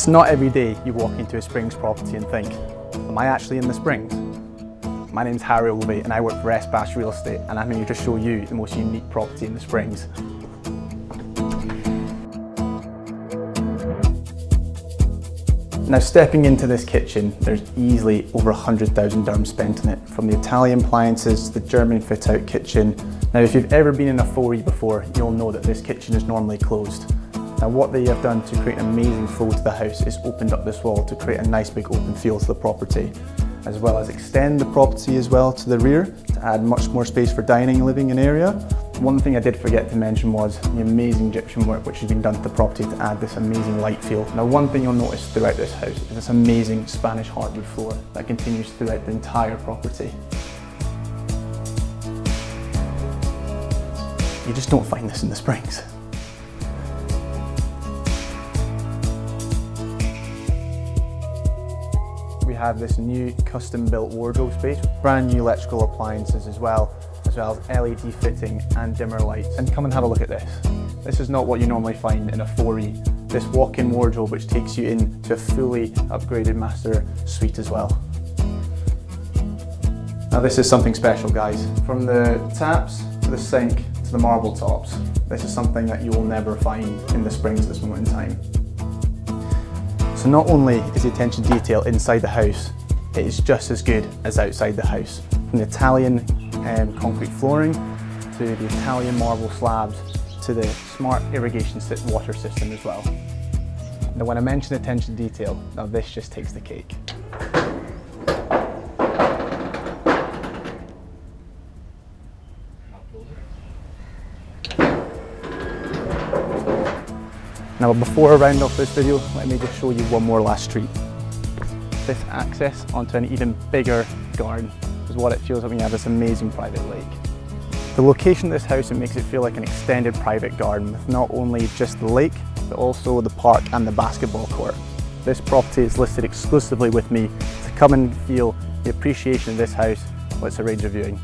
not every day you walk into a Springs property and think, am I actually in the Springs? My name's Harry Olvey and I work for Espace Real Estate, and I'm here to show you the most unique property in the Springs. Now, stepping into this kitchen, there's easily over 100,000 dirhams spent on it, from the Italian appliances to the German fit-out kitchen. Now, if you've ever been in a 4E before, you'll know that this kitchen is normally closed. Now, what they have done to create an amazing flow to the house is opened up this wall to create a nice big open feel to the property, as well as extend the property as well to the rear to add much more space for dining, living and area. One thing I did forget to mention was the amazing gypsum work which has been done to the property to add this amazing light feel. Now, one thing you'll notice throughout this house is this amazing Spanish hardwood floor that continues throughout the entire property. You just don't find this in the Springs. We have this new custom built wardrobe space, brand new electrical appliances as well as LED fitting and dimmer lights. And come and have a look at this. This is not what you normally find in a 4E. This walk-in wardrobe which takes you into a fully upgraded master suite as well. Now, this is something special, guys. From the taps to the sink to the marble tops, this is something that you will never find in the Springs at this moment in time. So not only is the attention to detail inside the house, it is just as good as outside the house. From the Italian concrete flooring to the Italian marble slabs to the smart irrigation water system as well. Now, when I mention attention to detail, now this just takes the cake. Now, before I round off this video, let me just show you one more last treat. This access onto an even bigger garden is what it feels like when you have this amazing private lake. The location of this house, it makes it feel like an extended private garden with not only just the lake, but also the park and the basketball court. This property is listed exclusively with me to come and feel the appreciation of this house while it's arranged a viewing.